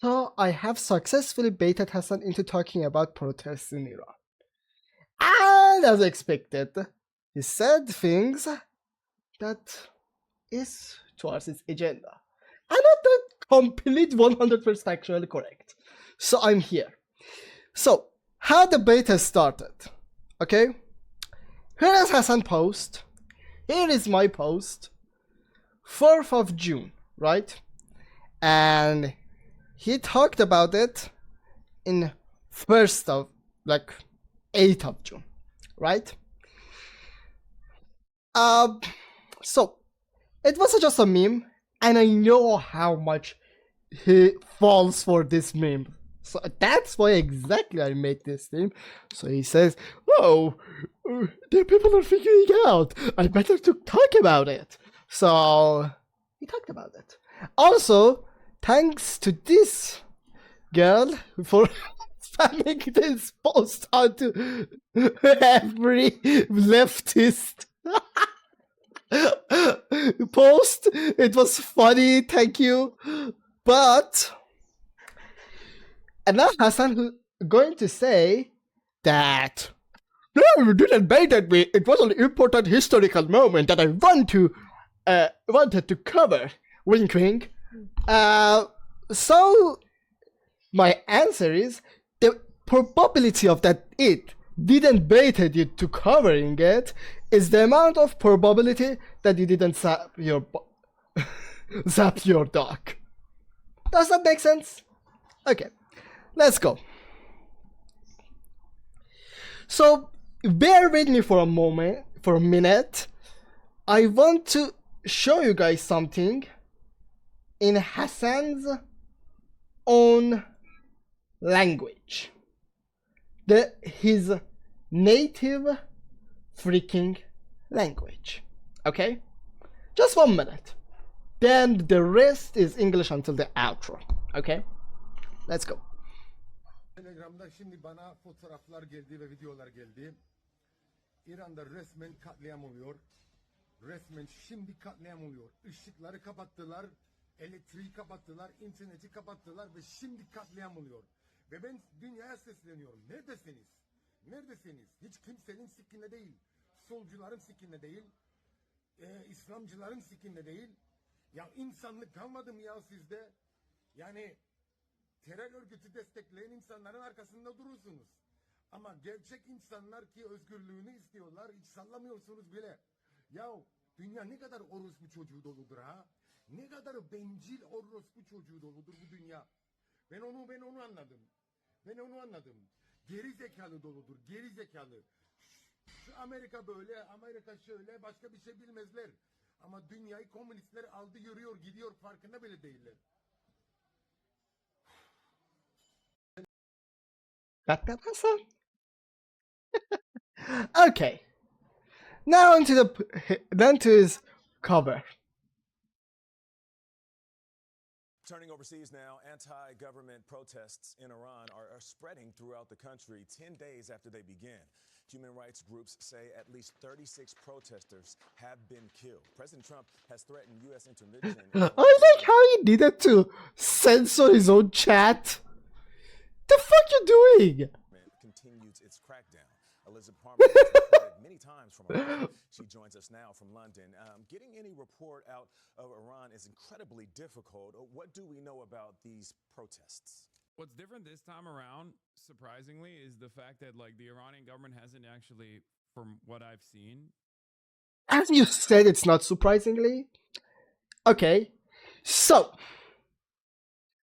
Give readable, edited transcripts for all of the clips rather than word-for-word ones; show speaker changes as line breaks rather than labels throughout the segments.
So I have successfully baited Hasan into talking about protests in Iran. And as expected, he said things that is towards its agenda. And not the complete 100% actually correct. So I'm here. So, how the beta started. Okay? Here is Hasan post. Here is my post. 4th of June, right? And he talked about it in 1st of, 8th of June, right? So, it was just a meme, and I know how much he falls for this meme. So that's why exactly I made this theme. So he says, oh, the people are figuring out. I better to talk about it. So he talked about it. Also, thanks to this girl for spamming this post onto every leftist post. It was funny, thank you. But and now Hasan going to say that no, you didn't bait at me. It was an important historical moment that I wanted to cover. Wink, wink. So my answer is the probability of that it didn't baited you to covering it is the amount of probability that you didn't zap your dog. Does that make sense? Okay, let's go. So bear with me for a minute. I want to show you guys something in Hasan's own language. His native freaking language. Okay? Just 1 minute. Then the rest is English until the outro. Okay? Let's go.
Telegram'da şimdi bana fotoğraflar geldi ve videolar geldi. İran'da resmen katliam oluyor. Resmen şimdi katliam oluyor. Işıkları kapattılar, elektriği kapattılar, interneti kapattılar ve şimdi katliam oluyor. Ve ben dünyaya sesleniyorum. Neredesiniz? Neredesiniz? Hiç kimsenin sikinde değil. Solcuların sikinde değil. İslamcıların sikinde değil. Ya insanlık kalmadı mı ya sizde? Yani terör örgütü destekleyen insanların arkasında durursunuz. Ama gerçek insanlar ki özgürlüğünü istiyorlar, hiç sallamıyorsunuz bile. Ya dünya ne kadar orospu çocuğu doludur ha? Ne kadar bencil orospu çocuğu doludur bu dünya. Ben onu anladım. Ben onu anladım. Geri zekalı doludur, geri zekalı. Şu Amerika böyle, Amerika şöyle, başka bir şey bilmezler. Ama dünyayı komünistler aldı yürüyor, gidiyor, farkında bile değiller.
Got that, Hasan? Okay. Now to his cover.
Turning overseas now, anti-government protests in Iran are spreading throughout the country 10 days after they began. Human rights groups say at least 36 protesters have been killed. President Trump has threatened U.S. intervention.
I like how he needed to censor his own chat. The fuck you doing?
Continues its crackdown. Elizabeth Palmer has reported many times from Iran. She joins us now from London. Getting any report out of Iran is incredibly difficult. What do we know about these protests?
What's different this time around, surprisingly, is the fact that the Iranian government hasn't actually, from what I've seen.
As you said, it's not surprisingly. Okay, so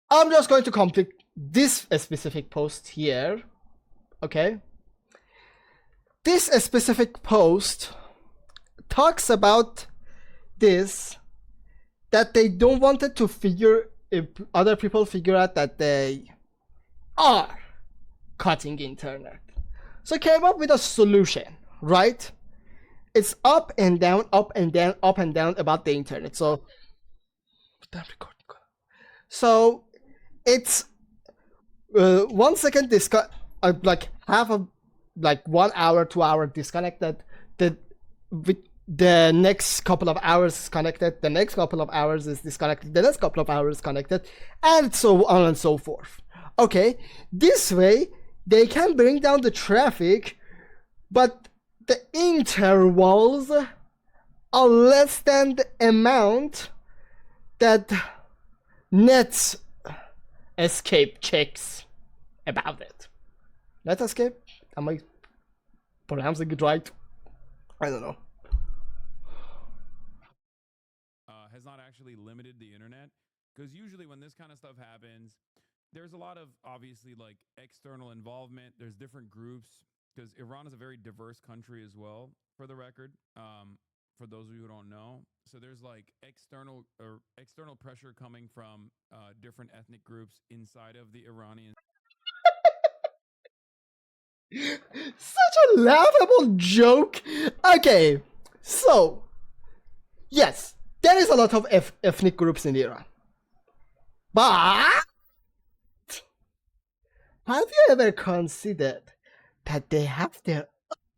I'm just going to complete this specific post here. Okay. This specific post talks about this, that they don't want it to if other people figure out that they are cutting internet. So came up with a solution, right? It's up and down, up and down, up and down about the internet. So it's 1 second half of 1 hour, 2 hour disconnected. the next couple of hours is connected, the next couple of hours is disconnected, the next couple of hours is connected, and so on and so forth. Okay, this way they can bring down the traffic, but the intervals are less than the amount that net escape checks about it. Net escape? Am I pronouncing it right? I don't know.
Has not actually limited the internet, because usually when this kind of stuff happens, there's a lot of obviously like external involvement. There's different groups, because Iran is a very diverse country as well, for the record. For those of you who don't know, so there's like external pressure coming from different ethnic groups inside of the Iranian.
Such a laughable joke. Okay, so yes, there is a lot of ethnic groups in Iran, but have you ever considered that they have their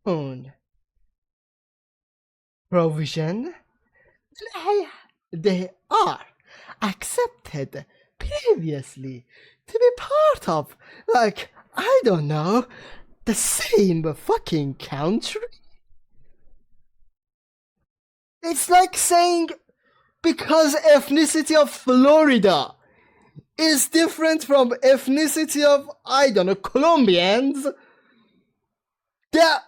own provision? They are accepted previously to be part of, like, I don't know, the same fucking country? It's like saying because ethnicity of Florida is different from ethnicity of, I don't know, Colombians, there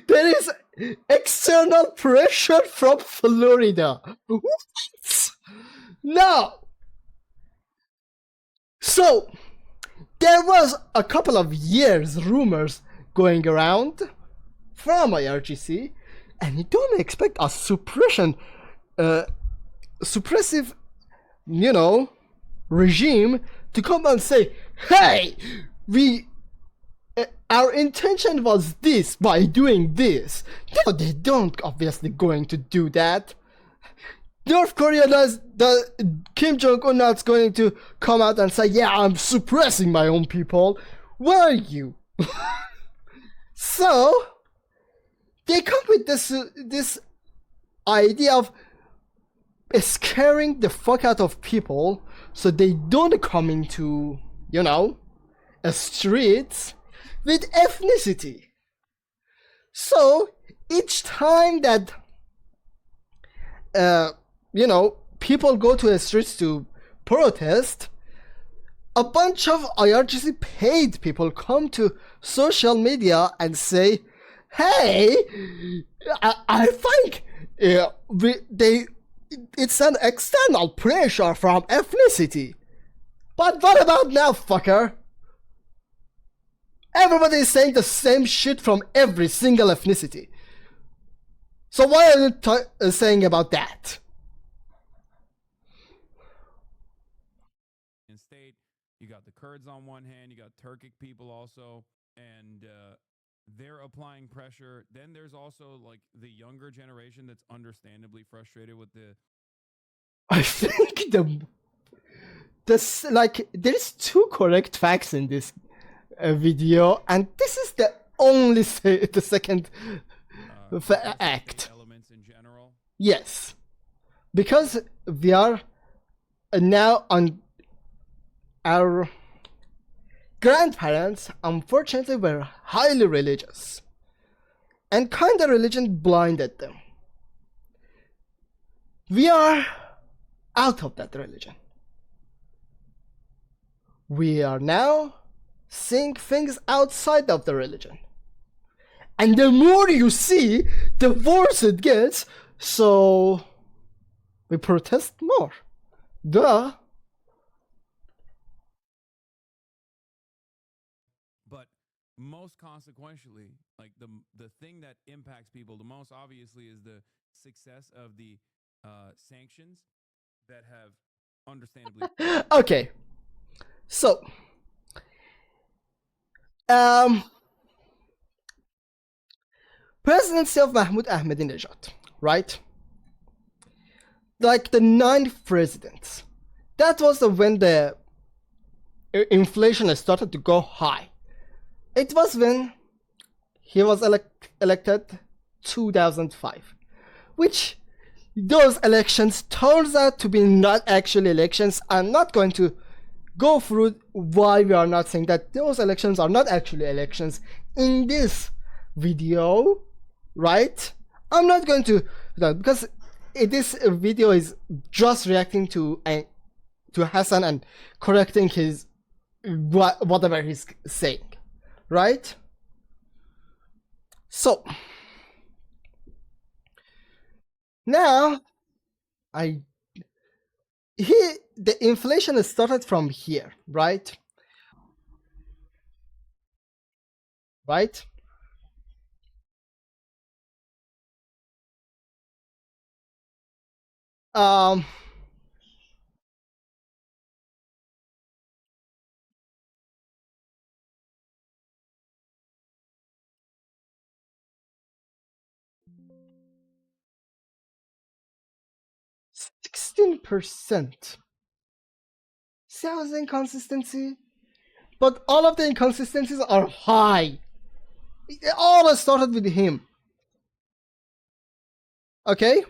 is external pressure from Florida. What? No. So there was a couple of years rumors going around from IRGC, and you don't expect a suppressive, regime to come and say, hey, our intention was this by doing this. No, they don't obviously going to do that. North Korea does, Kim Jong-un not going to come out and say, yeah, I'm suppressing my own people. Were you? So they come with this idea of scaring the fuck out of people so they don't come into, streets with ethnicity. So each time that people go to the streets to protest, a bunch of IRGC paid people come to social media and say, hey, I think it's an external pressure from ethnicity. But what about now, fucker? Everybody is saying the same shit from every single ethnicity. So why are you saying about that?
In state, you got the Kurds on one hand, you got Turkic people also, and they're applying pressure. Then there's also like the younger generation that's understandably frustrated with the.
I think there's two correct facts in this video, and this is the only the second act.
Elements in general.
Yes, because we are now on our grandparents, unfortunately, were highly religious, and kind of religion blinded them. We are out of that religion. We are now seeing things outside of the religion. And the more you see, the worse it gets, so we protest more. Duh.
But most consequentially, like the thing that impacts people the most, obviously, is the success of the sanctions that have understandably.
Okay. So, presidency of Mahmoud Ahmadinejad, right? Like the 9th president. That was when the inflation started to go high. It was when he was elected 2005, which those elections turns out to be not actually elections. I'm not going to go through why we are not saying that those elections are not actually elections in this video, right? I'm not going to do that because this video is just reacting to Hasan and correcting his whatever he's saying, right? So now I the inflation started from here, right? Right? Um 16%. See how the inconsistency? But all of the inconsistencies are high. It all started with him. Okay?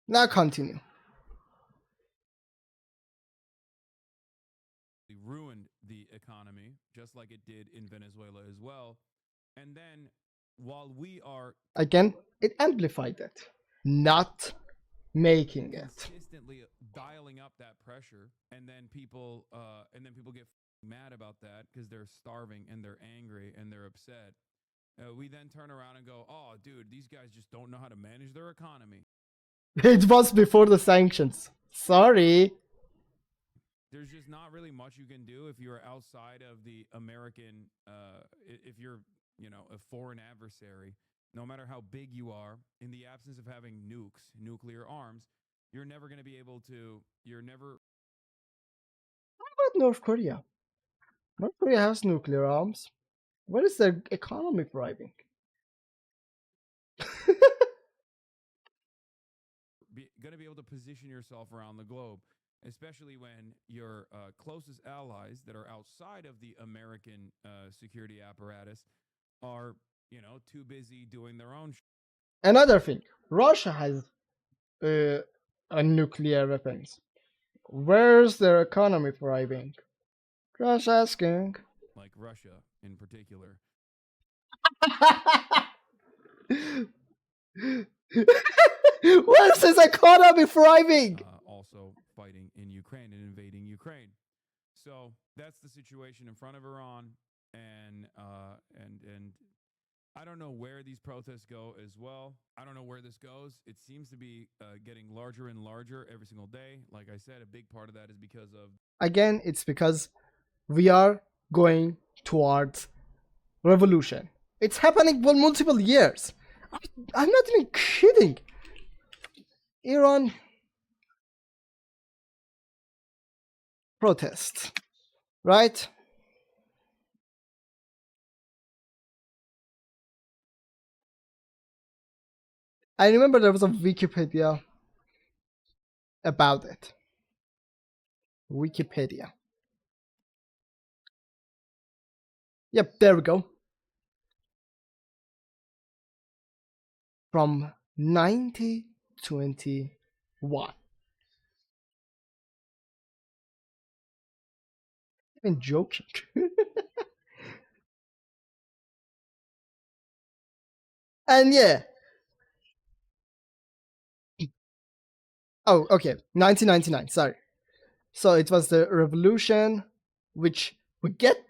Now continue.
Ruined the economy, just like it did in Venezuela as well. And then while we are
Again, it amplified it, not making it.
consistently dialing up that pressure, and then people get mad about that because they're starving and they're angry and they're upset. We then turn around and go, "Oh, dude, these guys just don't know how to manage their economy."
It was before the sanctions. Sorry.
There's just not really much you can do if you're outside of the American. If you're, a foreign adversary, no matter how big you are, in the absence of having nuclear arms, you're never going to be able to. You're never.
What about North Korea? North Korea has nuclear arms. Where is their economy thriving?
Going to be able to position yourself around the globe, especially when your closest allies that are outside of the American security apparatus are, too busy doing their own.
Another thing, Russia has a nuclear weapons. Where's their economy thriving? Just asking.
Like Russia in particular.
Where's his economy thriving?
Also fighting in Ukraine and invading Ukraine. So that's the situation in front of Iran, and I don't know where these protests go as well. I don't know where this goes. It seems to be getting larger and larger every single day. Like I said, a big part of that is because of.
Again, it's because we are going towards revolution. It's happening for multiple years. I'm not even kidding. Iran protest, right? I remember there was a Wikipedia about it. Wikipedia. Yep, there we go. From 1921. I'm joking. And yeah. Oh, okay. 1999. Sorry. So it was the revolution, which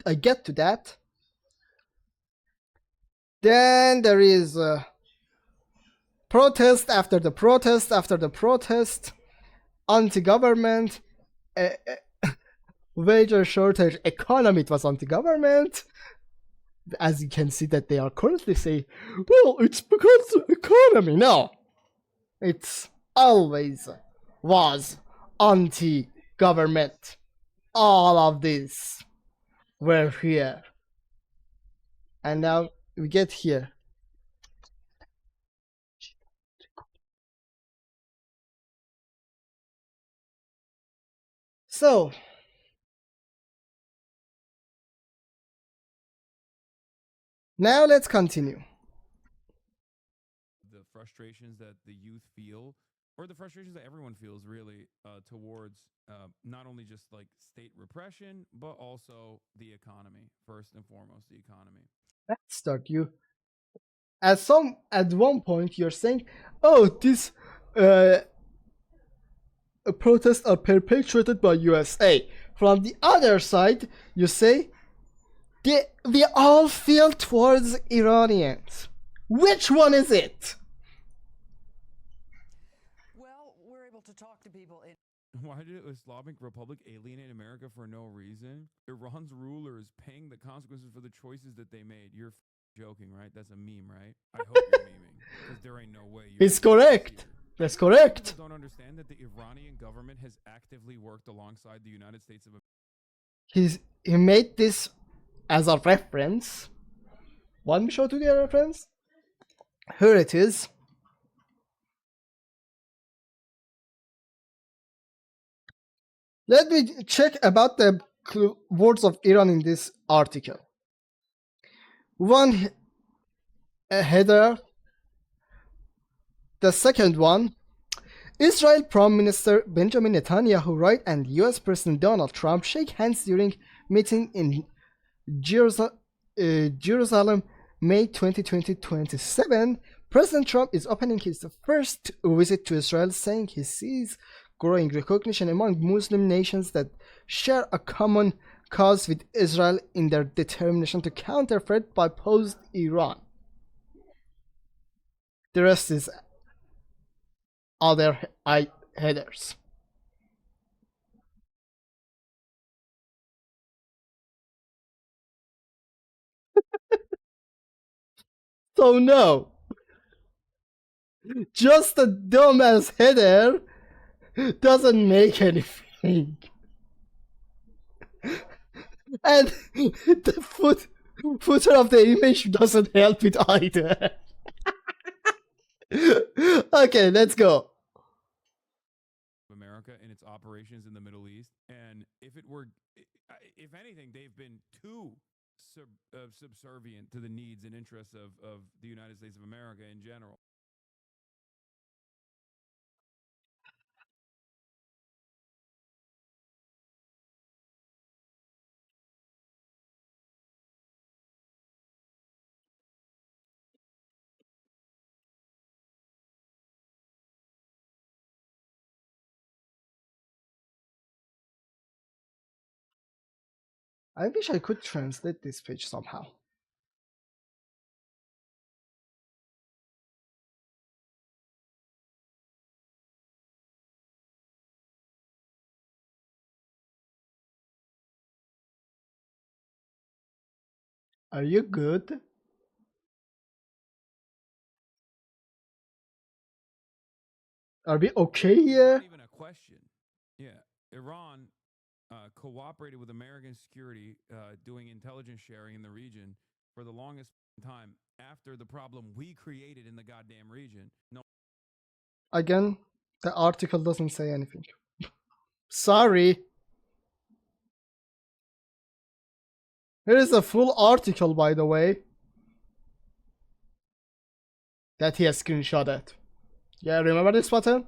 I get to that. Then there is protest after the protest after the protest, anti-government, wager shortage, economy. It was anti-government. As you can see that they are currently saying, well, it's because of economy. No, it's always was anti-government. All of this were here. And now we get here. So, Now let's continue.
The frustrations that the youth feel, or the frustrations that everyone feels, really, towards not only just like state repression, but also the economy. First and foremost, the economy.
Let's start. At one point you're saying, "Oh, these protests are perpetuated by USA." From the other side, you say, "We all feel towards Iranians." Which one is it?
Well, we're able to talk to people in
Why did Islamic Republic alienate America for no reason? Iran's rulers paying the consequences for the choices that they made. You're joking, right? That's a meme, right? I hope you're memeing, because there ain't no way.
It's correct. That's correct.
People don't understand that the Iranian government has actively worked alongside the United States of America.
He made this as a reference. Want me to show to the reference? Here it is. Let me check about the words of Iran in this article. One header. The second one, Israel Prime Minister Benjamin Netanyahu, right, and US President Donald Trump shake hands during meeting in Jerusalem, May 2027. President Trump is opening his first visit to Israel, saying he sees growing recognition among Muslim nations that share a common cause with Israel in their determination to counter threat by posed Iran. The rest is other headers. So no, just a dumbass header doesn't make anything. And the footer of the image doesn't help it either. Okay, let's go.
America and its operations in the Middle East. And if anything, they've been too subservient to the needs and interests of the United States of America in general.
I wish I could translate this page somehow. Are you good? Are we okay here?
Not even a question. Yeah, Iran cooperated with American security, doing intelligence sharing in the region for the longest time after the problem we created in the goddamn region. No.
Again, the article doesn't say anything. Sorry. Here is a full article, by the way, that he has screenshotted. Yeah, remember this button?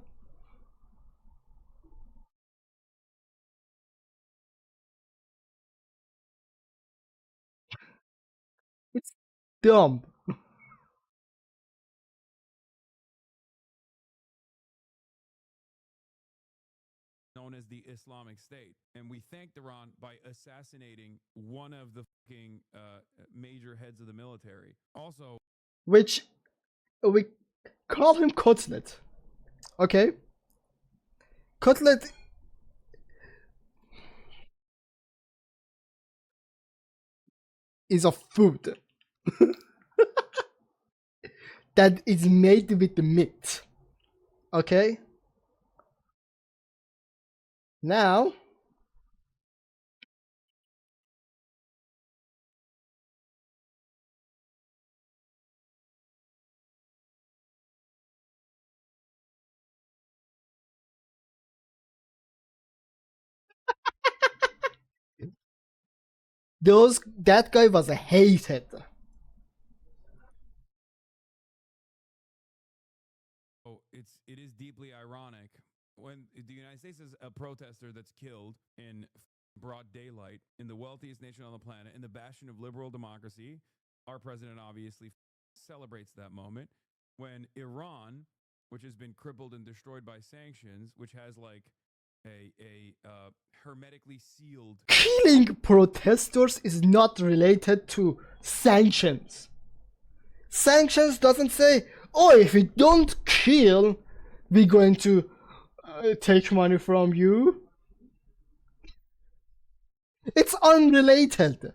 It's dumb.
Known as the Islamic State. And we thanked Iran by assassinating one of the fucking major heads of the military. Also,
Which we call him Cutlet. Okay? Cutlet is a food that is made with the meat. Okay? Now, that guy was hated.
it is deeply ironic when the United States is a protester that's killed in broad daylight in the wealthiest nation on the planet, in the bastion of liberal democracy. Our president obviously celebrates that moment when Iran, which has been crippled and destroyed by sanctions, which has like a hermetically sealed
Killing protesters is not related to sanctions. Sanctions doesn't say, oh, if you don't kill, we're going to take money from you. It's unrelated.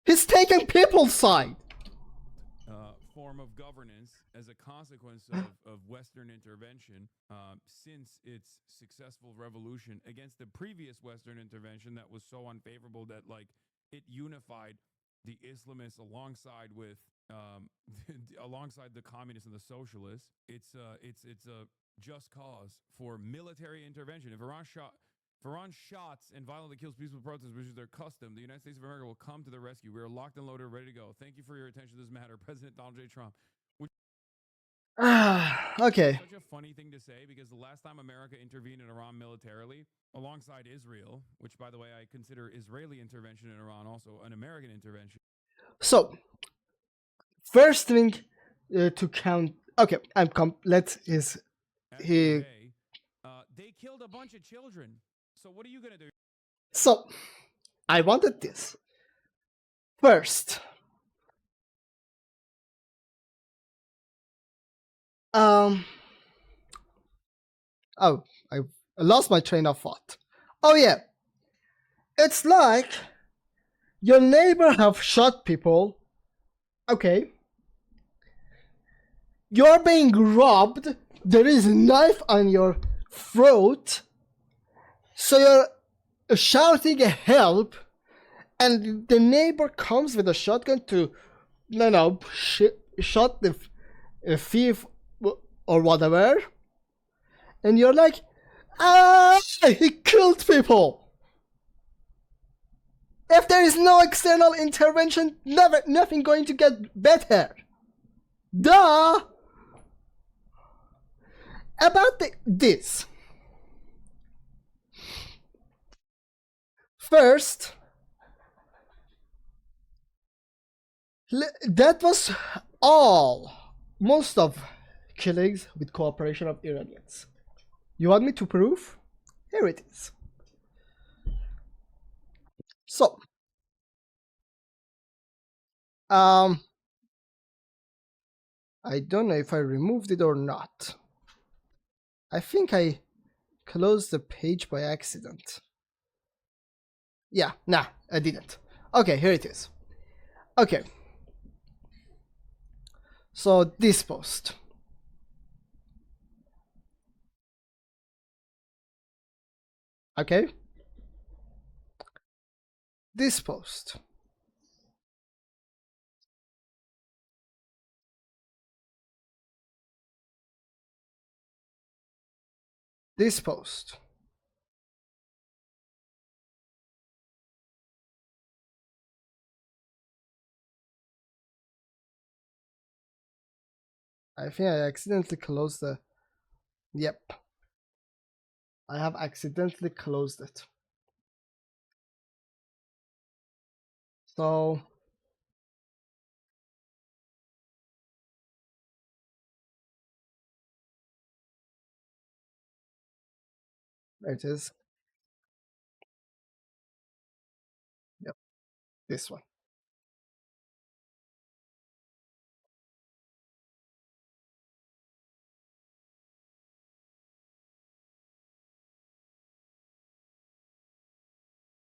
He's taking people's side.
form of governance as a consequence of Western intervention since its successful revolution against the previous Western intervention that was so unfavorable that like it unified the Islamists alongside with alongside the communists and the socialists. It's a just cause for military intervention. If Iran shots and violently kills peaceful protesters, which is their custom, the United States of America will come to the rescue. We are locked and loaded, ready to go. Thank you for your attention to this matter, President Donald J. Trump.
Okay.
Such a funny thing to say because the last time America intervened in Iran militarily, alongside Israel, which, by the way, I consider Israeli intervention in Iran also an American intervention.
So, first thing to count. Okay, let's his. He.
They killed a bunch of children. So what are you gonna do?
So, I wanted this. First, oh, I lost my train of thought. Oh yeah, it's like your neighbor have shot people. Okay, you're being robbed. There is a knife on your throat, so you're shouting help, and the neighbor comes with a shotgun to, shot the thief or whatever, and you're like, he killed people. If there is no external intervention, nothing going to get better. Duh. About this. First, that was most of killings with cooperation of Iranians. You want me to prove? Here it is. So, I don't know if I removed it or not. I think I closed the page by accident. Yeah, nah, I didn't. Okay, here it is. Okay. So this post. Okay. This post. This post. I think I accidentally closed the... Yep. I have accidentally closed it. So... there it is. Yep. This one.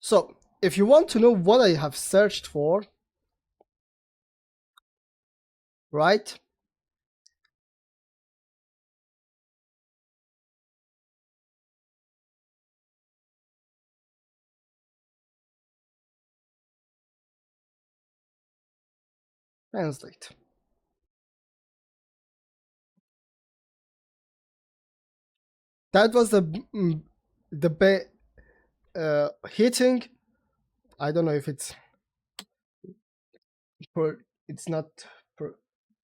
So, if you want to know what I have searched for, right? Translate. That was the hitting. I don't know if it's it's not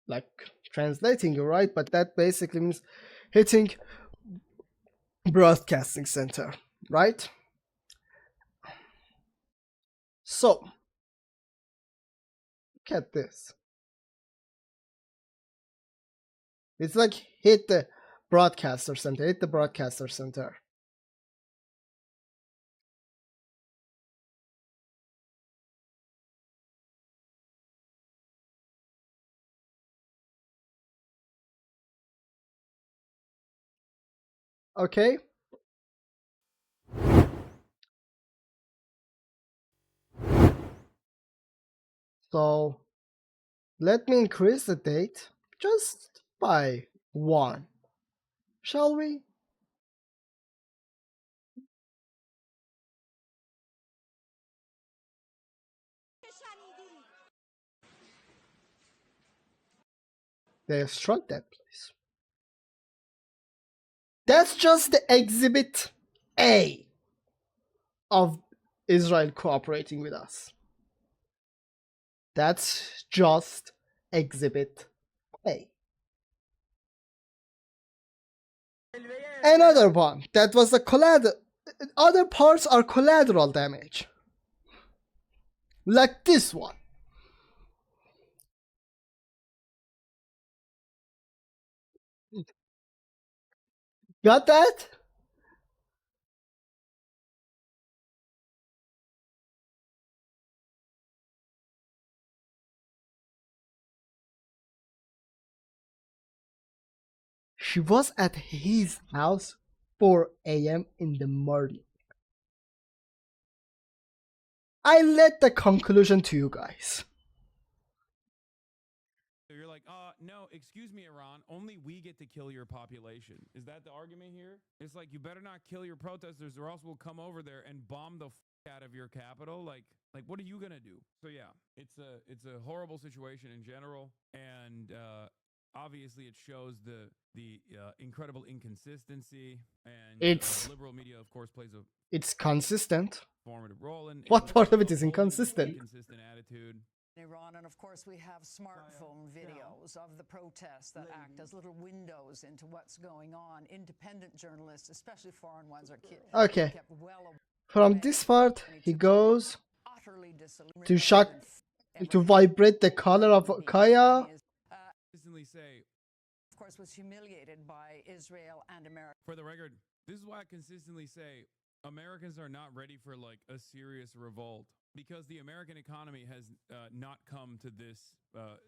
like translating you right, but that basically means hitting broadcasting center, right? So, look at this. It's like hit the broadcaster center, hit the broadcaster center. Okay. So let me increase the date just by 1. Shall we? They struck that place. That's just the exhibit A of Israel cooperating with us. That's just exhibit A. Another one that was a collateral. Other parts are collateral damage, like this one. Got that? She was at his house 4 a.m. in the morning. I let the conclusion to you guys.
So you're like, no, excuse me, Iran. Only we get to kill your population. Is that the argument here? It's like, you better not kill your protesters or else we'll come over there and bomb the out of your capital. Like, what are you gonna do? So yeah, it's a horrible situation in general, and obviously it shows the incredible inconsistency, and
It's
liberal media, of course, plays a
it's consistent.
formative role in
What part of it is
holding this
inconsistent?
inconsistent attitude.
Iran, and of course we have smartphone videos of the protests that act as little windows into what's going on. Independent journalists, especially foreign ones, are
Okay.
kept well away.
From this part, he goes
Utterly disillusioned
to shock, to vibrate the collar of Kaya.
Consistently say,
of course, was humiliated by Israel and America.
for the record, this is why I consistently say Americans are not ready for like a serious revolt, because the American economy has not come to this,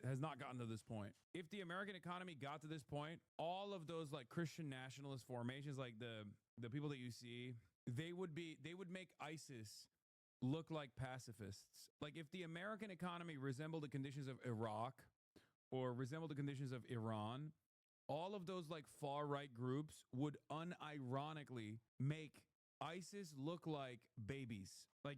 has not gotten to this point. If the American economy got to this point, all of those like Christian nationalist formations, like the people that you see, they would make ISIS look like pacifists. Like if the American economy resembled the conditions of Iraq or resembled the conditions of Iran, all of those like far right groups would unironically make ISIS look like babies. Like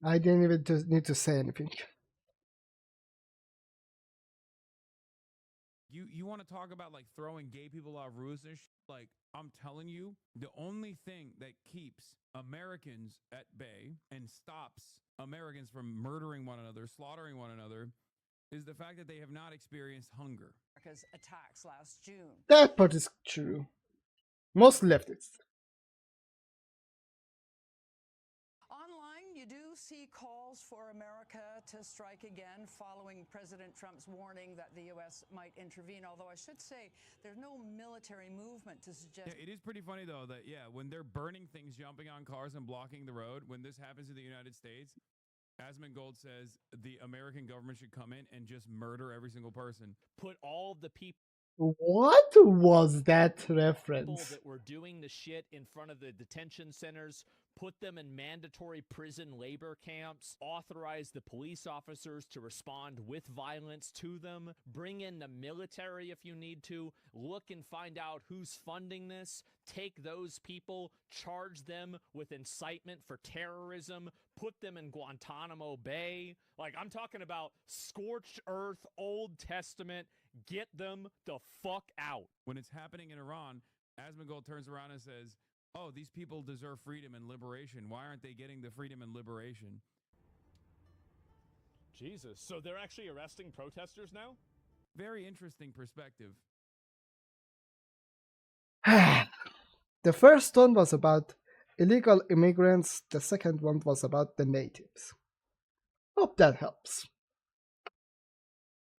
I didn't even need to say anything.
you want to talk about like throwing gay people off roofs and like, I'm telling you, the only thing that keeps Americans at bay and stops Americans from murdering one another, slaughtering one another, is the fact that they have not experienced hunger.
America's attacks last June.
That part is true. Most leftists.
Online, you do see calls for America to strike again following President Trump's warning that the U.S. might intervene, although I should say there's no military movement to suggest...
Yeah, it is pretty funny, though, that, when they're burning things, jumping on cars and blocking the road, when this happens in the United States, Asmongold says the American government should come in and just murder every single person.
Put all the people
What was that
People
reference?
that were doing the shit in front of the detention centers, put them in mandatory prison labor camps, authorize the police officers to respond with violence to them, bring in the military if you need to, look and find out who's funding this, take those people, charge them with incitement for terrorism, put them in Guantanamo Bay. Like, I'm talking about scorched earth, Old Testament. Get them the fuck out.
When it's happening in Iran, Asmongold turns around and says, "Oh, these people deserve freedom and liberation. Why aren't they getting the freedom and liberation?"
Jesus. So they're actually arresting protesters now?
Very interesting perspective.
The first one was about illegal immigrants, the second one was about the natives. Hope that helps.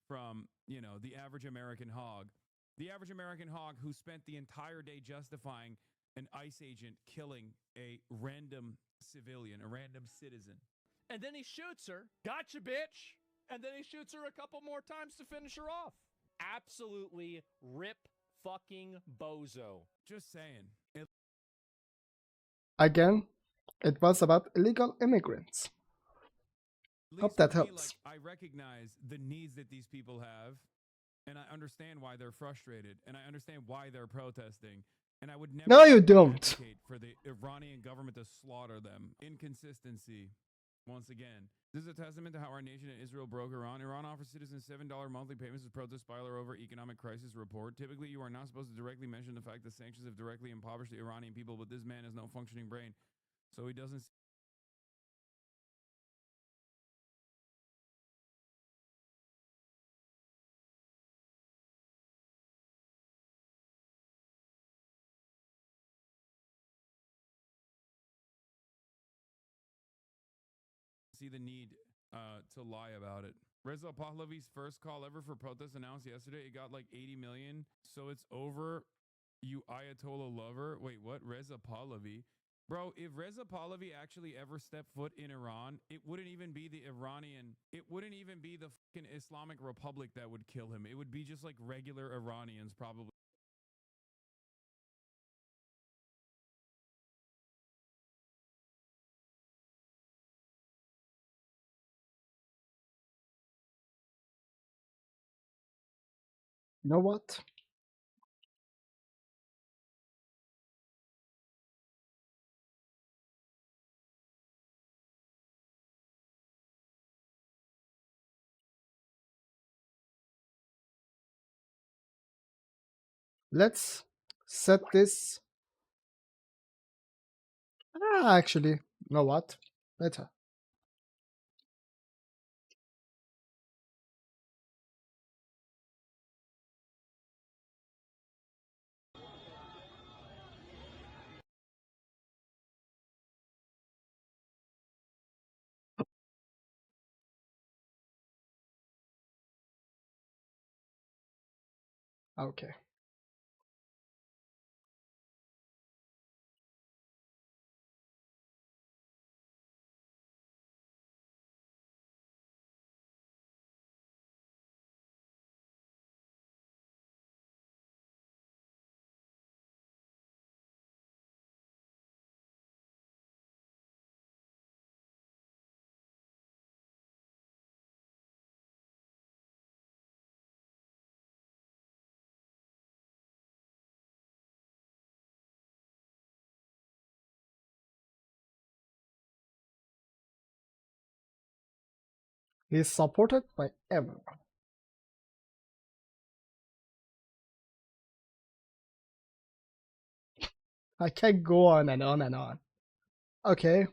From, the average American hog. The average American hog who spent the entire day justifying an ICE agent killing a random civilian, a random citizen.
And then he shoots her. Gotcha, bitch. And then he shoots her a couple more times to finish her off. Absolutely rip fucking bozo.
Just saying.
Again, it was about illegal immigrants. Hope that helps.
I recognize the needs that these people have, and I understand why they're frustrated, and I understand why they're protesting. And I would never
No, you don't.
advocate for the Iranian government to slaughter them. Inconsistency. Once again, this is a testament to how our nation and Israel broke Iran. Iran offers citizens $7 monthly payments as protest spiral over economic crisis report. Typically, you are not supposed to directly mention the fact that sanctions have directly impoverished the Iranian people, but this man has no functioning brain, so he doesn't. See the need to lie about it. Reza Pahlavi's first call ever for protest announced yesterday. It got like 80 million. So it's over. You Ayatollah lover. Wait, what? Reza Pahlavi. Bro, if Reza Pahlavi actually ever stepped foot in Iran, it wouldn't even be the fucking Islamic Republic that would kill him. It would be just like regular Iranians, probably.
You know what? Let's set this. Actually, you know what? Better. Okay. He's supported by everyone. I can't go on and on and on. Okay.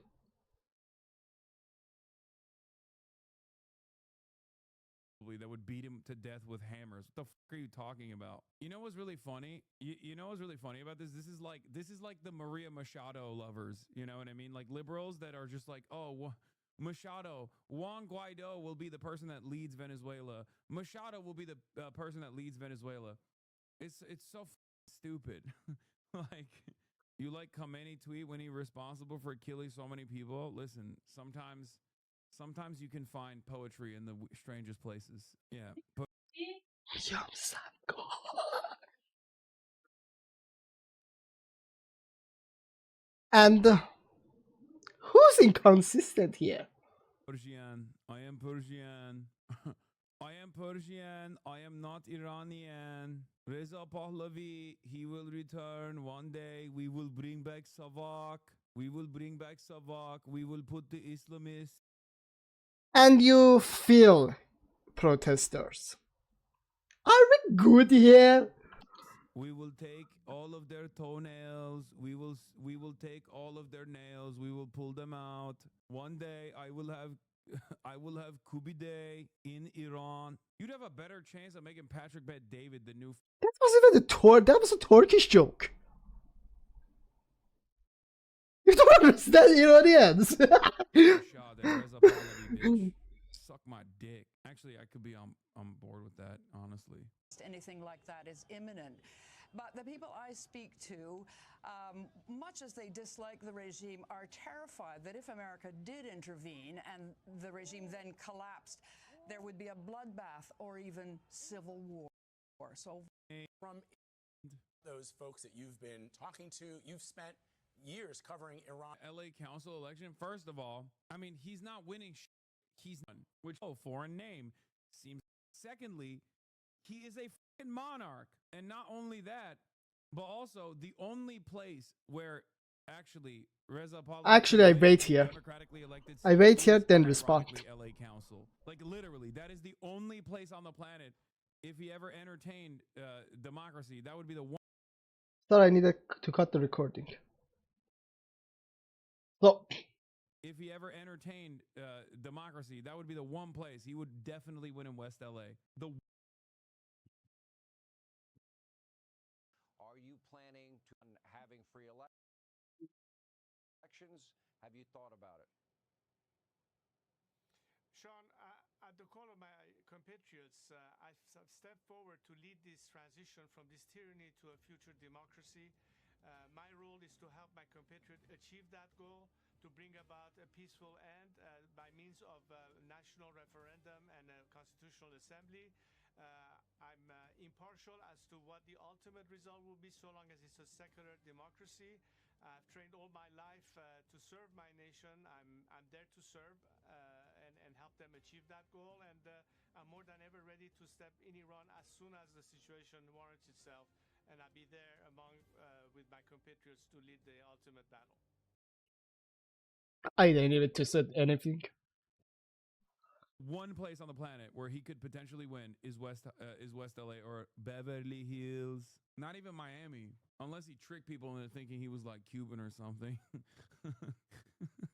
That would beat him to death with hammers. What the fuck are you talking about? You know what's really funny? You know what's really funny about this? This is like the Maria Machado lovers. You know what I mean? Like liberals that are just like, oh, Machado, Juan Guaido will be the person that leads Venezuela. Machado will be the person that leads Venezuela. It's so stupid. Like, you like Khomeini tweet when he responsible for killing so many people? Listen, sometimes you can find poetry in the strangest places. Yeah.
Yum Sam, go. And who's inconsistent here?
Persian. I am Persian. I am Persian. I am not Iranian. Reza Pahlavi, he will return one day. We will bring back Savak. We will bring back Savak. We will put the Islamists.
And you feel protesters. Are we good here?
We will take all of their toenails. We will take all of their nails. We will pull them out. One day I will have I will have Kubi Day in Iran. You'd have a better chance of making Patrick Bet David the new
That wasn't even that was a Turkish joke. You don't understand Iranians.
Shah than Reza Pahlavi, bitch. Suck my dick. Actually, I could be on board with that, honestly.
Anything like that is imminent. But the people I speak to, much as they dislike the regime, are terrified that if America did intervene and the regime then collapsed, there would be a bloodbath or even civil war. So,
from those folks that you've been talking to, you've spent years covering Iran.
LA council election, first of all, I mean, he's not winning. He's none, which, foreign name seems. Secondly, he is a fucking monarch. And not only that, but also the only place where actually Reza Pahlavi.
Actually, I wait here.
Democratically elected
I wait here,
is
then respond.
LA council. Like literally, that is the only place on the planet. If he ever entertained democracy, that would be the one.
Sorry, I needed to cut the recording. So,
If he ever entertained democracy, that would be the one place he would definitely win in West LA.
Are you planning to having free elections? Have you thought about it?
Sean, at the call of my compatriots, I've stepped forward to lead this transition from this tyranny to a future democracy. My role is to help my compatriots achieve that goal, to bring about a peaceful end by means of a national referendum and a constitutional assembly. I'm impartial as to what the ultimate result will be, so long as it's a secular democracy. I've trained all my life to serve my nation. I'm there to serve and help them achieve that goal. And I'm more than ever ready to step in Iran as soon as the situation warrants itself. And I'll be there with my compatriots to lead the ultimate battle.
I didn't even to say anything.
One place on the planet where he could potentially win is West LA or Beverly Hills. Not even Miami, unless he tricked people into thinking he was like Cuban or something.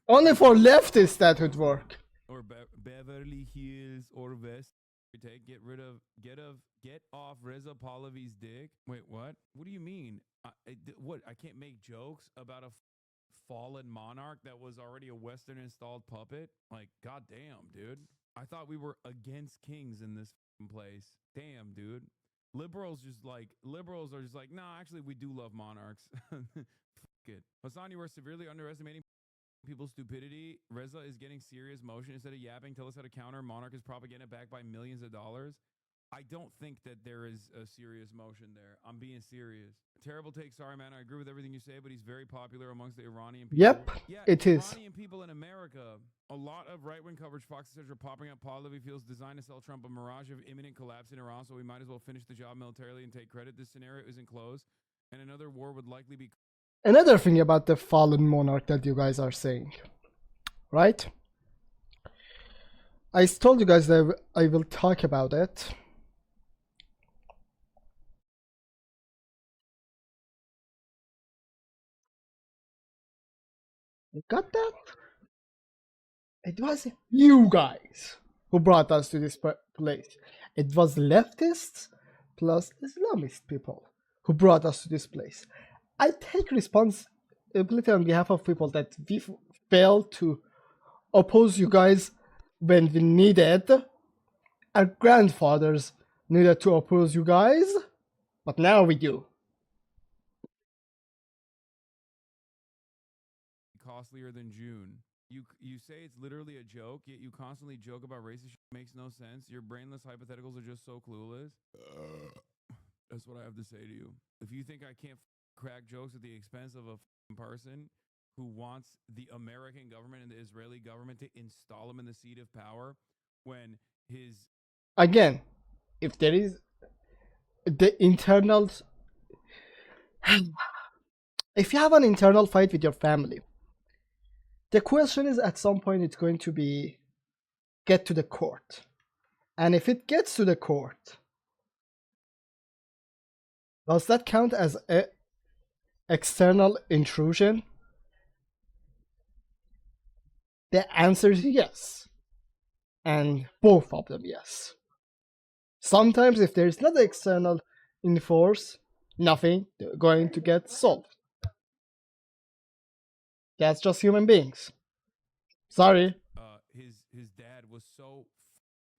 Only for leftists that would work.
Or Beverly Hills or West. Get off Reza Pahlavi's dick. Wait, what? What do you mean? What? I can't make jokes about a fallen monarch that was already a Western installed puppet? Like, goddamn, dude. I thought we were against kings in this place. Damn, dude. Liberals are just like, nah, actually, we do love monarchs. Fuck it. Hasan, you are severely underestimating people's stupidity. Reza is getting serious motion. Instead of yapping, tell us how to counter. Monarch is propaganda backed by millions of dollars. I don't think that there is a serious motion there. I'm being serious. Terrible take. Sorry, man. I agree with everything you say, but he's very popular amongst the Iranian people.
Yep,
yeah,
it is.
Iranian people in America. A lot of right-wing coverage, Fox says, are popping up. Pahlavi feels designed to sell Trump a mirage of imminent collapse in Iran, so we might as well finish the job militarily and take credit. This scenario isn't closed, and another war would likely be.
Another thing about the fallen monarch that you guys are saying, right? I told you guys that I will talk about it. You got that? It was you guys who brought us to this place. It was leftists plus Islamist people who brought us to this place. I take responsibility on behalf of people that we failed to oppose you guys when we needed. Our grandfathers needed to oppose you guys, but now we do.
Costlier than June. You say it's literally a joke, yet you constantly joke about racist shit. Makes no sense. Your brainless hypotheticals are just so clueless. That's what I have to say to you. If you think I can't crack jokes at the expense of a person who wants the American government and the Israeli government to install him in the seat of power when his
Again, if there is the internals, if you have an internal fight with your family, the question is at some point it's going to be get to the court. And if it gets to the court, does that count as a external intrusion? The answer is yes. And both of them yes. Sometimes if there is not external enforce, nothing going to get solved. That's just human beings. Sorry.
his dad was so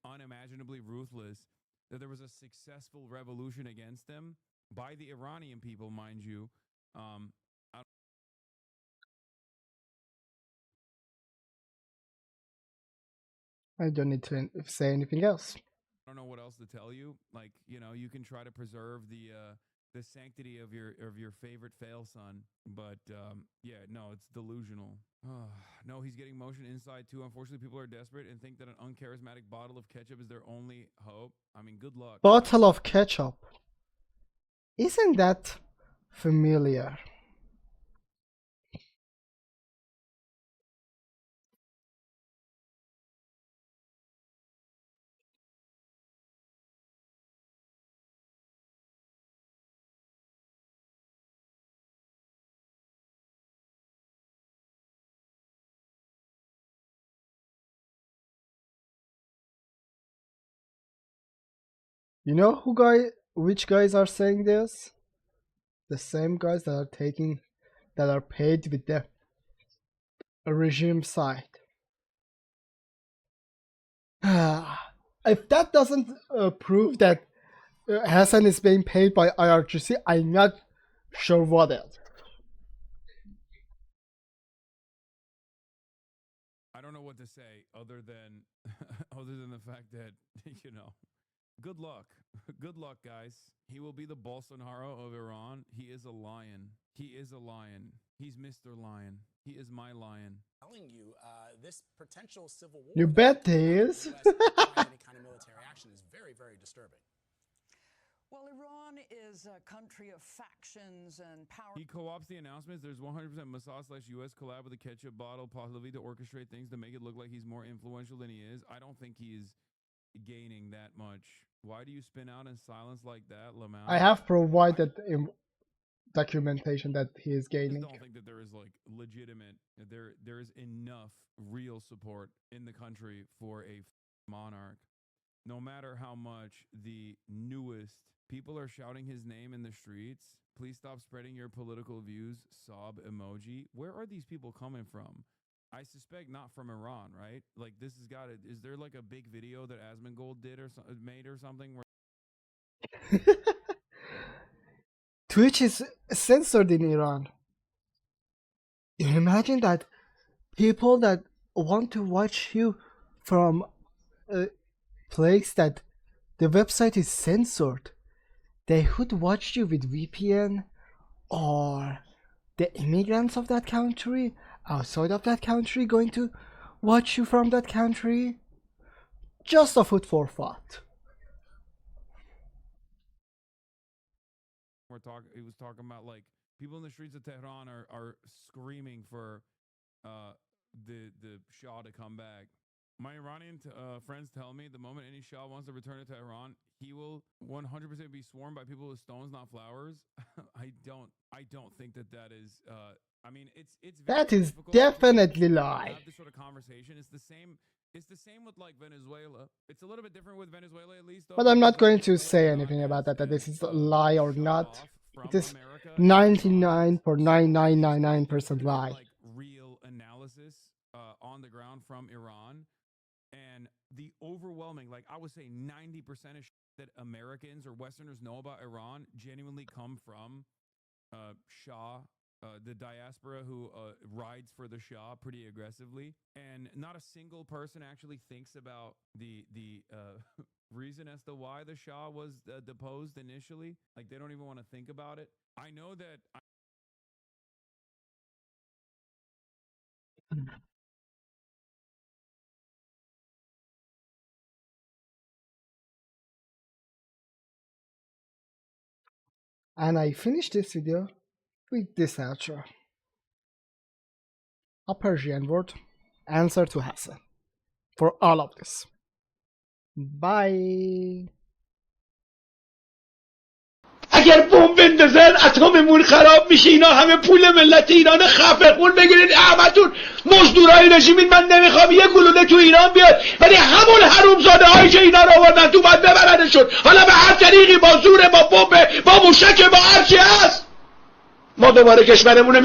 unimaginably ruthless that there was a successful revolution against him by the Iranian people, mind you. I
I don't need to say anything else.
don't know what else to tell you. Like, you know, you can try to preserve the sanctity of your favorite fail son, but yeah, no, it's delusional. No, he's getting motion inside too. Unfortunately, people are desperate and think that an uncharismatic bottle of ketchup is their only hope. I mean, good luck.
Bottle of ketchup. Isn't that familiar? You know which guys are saying this? The same guys that are paid with the regime side. If that doesn't prove that Hassan is being paid by IRGC, I'm not sure what else.
I don't know what to say other than the fact that you know, good luck. Good luck, guys. He will be the Bolsonaro of Iran. He is a lion. He is a lion. He's Mr. Lion. He is my lion.
Telling you, this potential civil war.
You bet he is.
Any kind of military action is very, very disturbing.
Well, Iran is a country of factions and power.
He co-ops the announcements. There's 100% Mossad/US collab with a ketchup bottle, possibly to orchestrate things to make it look like he's more influential than he is. I don't think he is gaining that much. Why do you spin out in silence like that, Lamau?
I have provided documentation that he is
I
gaining.
don't think that there is like legitimate. There is enough real support in the country for a monarch. No matter how much the newest people are shouting his name in the streets, please stop spreading your political views, sob emoji. Where are these people coming from? I suspect not from Iran, right? Like this has got it. Is there like a big video that Asmongold did or made or something where
Twitch is censored in Iran. You imagine that people that want to watch you from a place that the website is censored, they would watch you with VPN, or the immigrants of that country outside of that country going to watch you from that country? Just a food for thought.
he was talking about like people in the streets of Tehran are screaming for the Shah to come back. My Iranian friends tell me the moment any Shah wants to return to Tehran, he will 100% be swarmed by people with stones, not flowers. I don't think that is. I mean, it's very
That is
difficult
definitely
to
lie.
have this sort of conversation. It's the same. It's the same with like Venezuela. It's a little bit different with Venezuela, at least. Though,
But I'm not
because
going to
Venezuela
say
Iran
anything about that this is a
has,
lie or
shut
not.
off from
It is
America and Iran. So there's no
99.999%
legitimate,
lie.
like real analysis on the ground from Iran, and the overwhelming, like I would say, 90% of that Americans or Westerners know about Iran genuinely come from Shah, the diaspora who rides for the Shah pretty aggressively, and not a single person actually thinks about the reason as to why the Shah was deposed initially. Like they don't even want to think about it. I know that
And I finished this video with this outro. A Persian word answer to Hassan for all of this. Bye.
اگر بمب بندازن اتممون خراب میشه. اینا همه پول ملت ایران خفه خون بگیرید احمدتون مزدورای رژیمین. من نمیخوام یه گلوله تو ایران بیاد ولی همون حرومزاده هایی که اینا رو آوردن تو باید ببرنشون. حالا به هر طریقی با زور با بمب با موشک با هرچی هست ما دوباره کشورمون رو